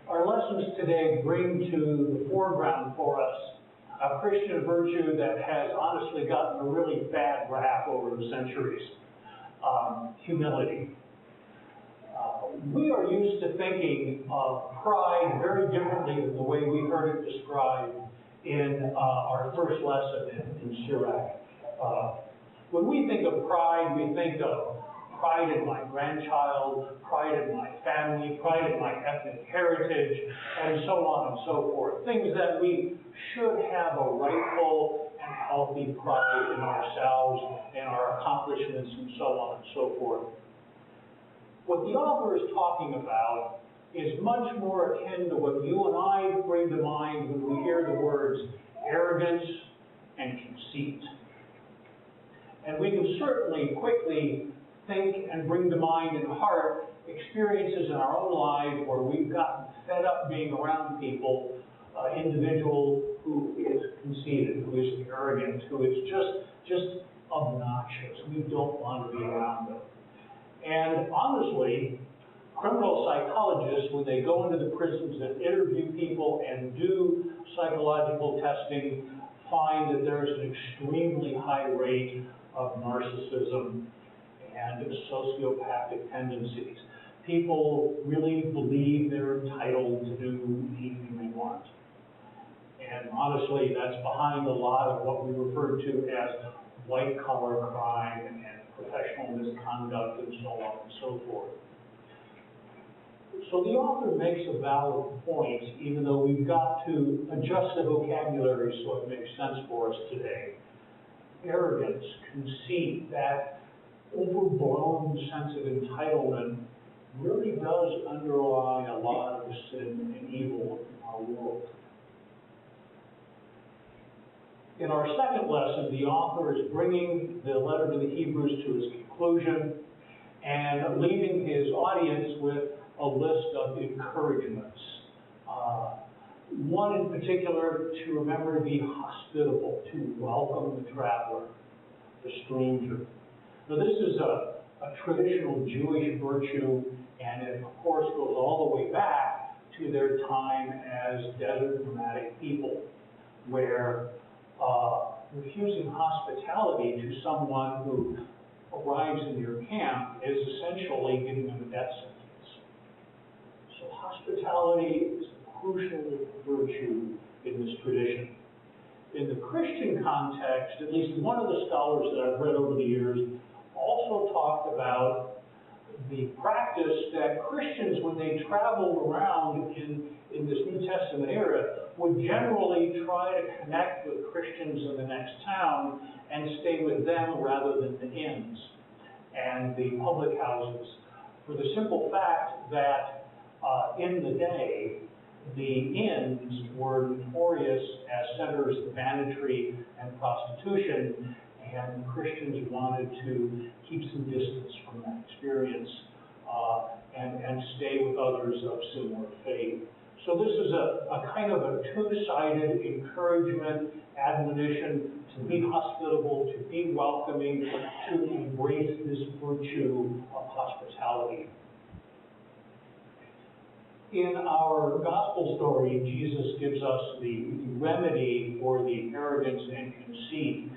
Our lessons today bring to the foreground for us a Christian virtue that has honestly gotten a really bad rap over the centuries, humility. We are used to thinking of pride very differently than the way we heard it described in our first lesson in Sirach. When we think of pride, we think of pride in my grandchild, pride in my family, pride in my ethnic heritage, and so on and so forth. Things that we should have a rightful and healthy pride in ourselves and our accomplishments and so on and so forth. What the author is talking about is much more akin to what you and I bring to mind when we hear the words arrogance and conceit. And we can certainly quickly think and bring to mind and heart experiences in our own lives where we've gotten fed up being around people, individual who is conceited, who is arrogant, who is just obnoxious. We don't want to be around them. And honestly, criminal psychologists, when they go into the prisons and interview people and do psychological testing, find that there's an extremely high rate of narcissism and sociopathic tendencies. People really believe they're entitled to do anything they want. And honestly, that's behind a lot of what we refer to as white-collar crime and professional misconduct and so on and so forth. So the author makes a valid point, even though we've got to adjust the vocabulary so it makes sense for us today. Arrogance, conceit, that overblown sense of entitlement really does underlie a lot of the sin and evil in our world. In our second lesson, the author is bringing the letter to the Hebrews to its conclusion and leaving his audience with a list of encouragements. One in particular, to remember to be hospitable, to welcome the traveler, the stranger. Now, this is a traditional Jewish virtue, and it, of course, goes all the way back to their time as desert nomadic people, where refusing hospitality to someone who arrives in your camp is essentially giving them a death sentence. So hospitality is a crucial virtue in this tradition. In the Christian context, at least one of the scholars that I've read over the years also talked about the practice that Christians, when they traveled around in this New Testament era, would generally try to connect with Christians in the next town and stay with them rather than the inns and the public houses, for the simple fact that in the day, the inns were notorious as centers of banditry and prostitution, and Christians wanted to keep some distance from that experience and stay with others of similar faith. So this is a kind of a two-sided encouragement, admonition to be hospitable, to be welcoming, to embrace this virtue of hospitality. In our gospel story, Jesus gives us the remedy for the arrogance and conceit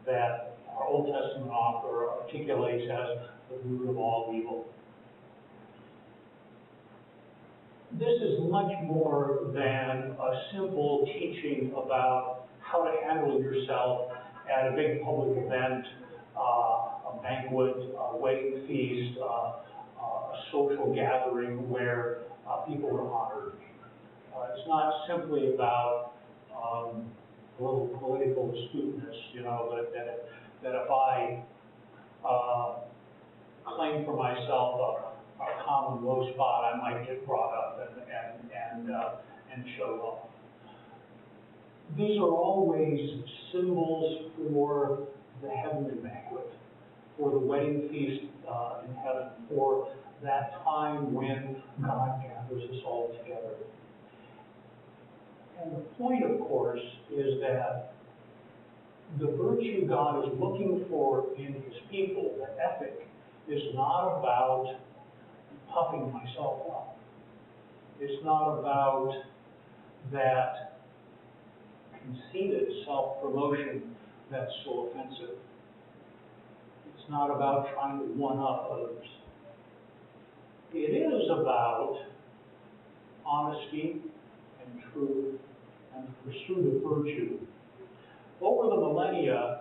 that our Old Testament author articulates as the root of all evil. This is much more than a simple teaching about how to handle yourself at a big public event, a banquet, a wedding feast, a social gathering where people are honored. It's not simply about a little political astuteness, that if I claim for myself a common low spot, I might get brought up and showed off. These are always symbols for the heavenly banquet, for the wedding feast in heaven, for that time when God gathers us all together. And the point, of course, is that the virtue God is looking for in his people, the ethic, is not about puffing myself up. It's not about that conceited self-promotion that's so offensive. It's not about trying to one-up others. It is about honesty and truth and the pursuit of virtue. Over the millennia,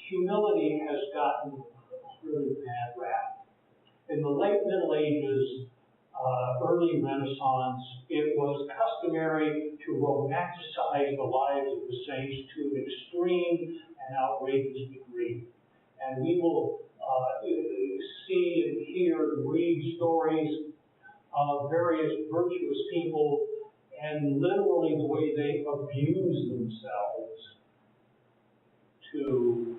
humility has gotten a really bad rap. In the late Middle Ages, early Renaissance, it was customary to romanticize the lives of the saints to an extreme and outrageous degree. And we will see and hear and read stories of various virtuous people and literally the way they abuse themselves to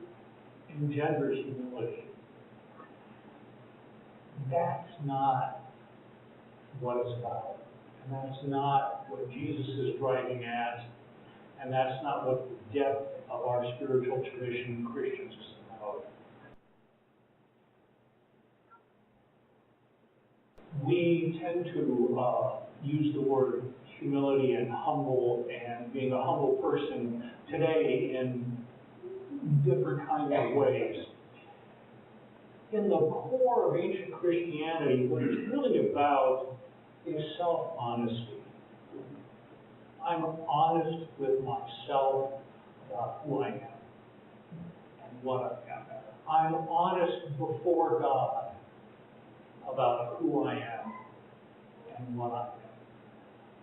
engender humility. That's not what it's about. And that's not what Jesus is driving at. And that's not what the depth of our spiritual tradition in Christians is about. We tend to use the word humility and humble and being a humble person today in different kinds of ways. In the core of ancient Christianity, what it's really about is self-honesty. I'm honest with myself about who I am and what I am. I'm honest before God about who I am and what I am.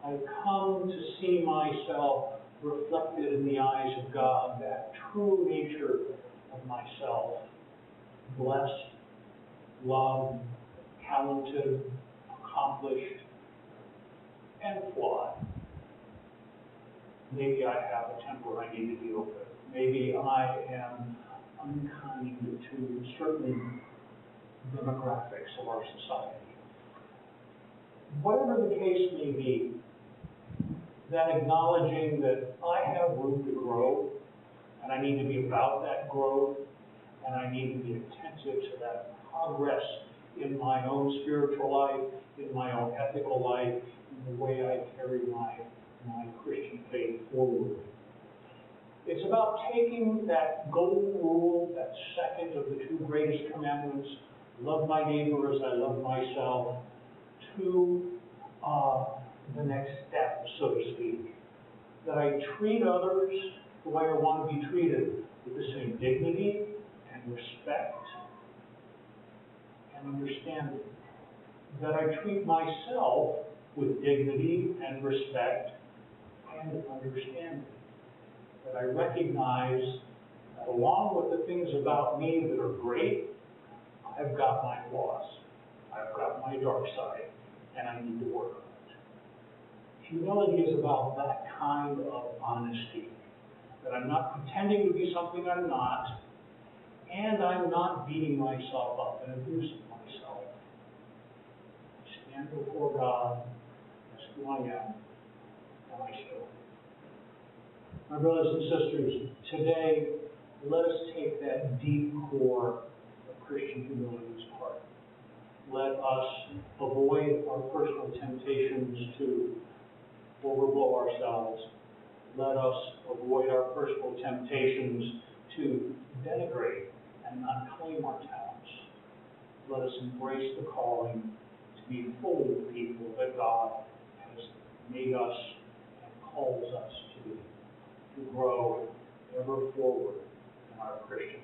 I come to see myself reflected in the eyes of God, that true nature of myself, blessed, loved, talented, accomplished, and flawed. Maybe I have a temper I need to deal with. Maybe I am unkind to certain demographics of our society. Whatever the case may be, that acknowledging that I have room to grow, and I need to be about that growth, and I need to be attentive to that progress in my own spiritual life, in my own ethical life, in the way I carry my Christian faith forward. It's about taking that golden rule, that second of the two greatest commandments, love my neighbor as I love myself, to the next step, so to speak. That I treat others the way I want to be treated, with the same dignity and respect and understanding. That I treat myself with dignity and respect and understanding. That I recognize that along with the things about me that are great, I've got my flaws. I've got my dark side, and I need to work on it. Humility is about that kind of honesty. That I'm not pretending to be something I'm not, and I'm not beating myself up and abusing myself. I stand before God as who I am, and I show it. My brothers and sisters, today, let us take that deep core of Christian humility to heart. Let us avoid our personal temptations to overblow ourselves. Let us avoid our personal temptations to denigrate and not claim our talents. Let us embrace the calling to be fully the people that God has made us and calls us to be, to grow ever forward in our Christian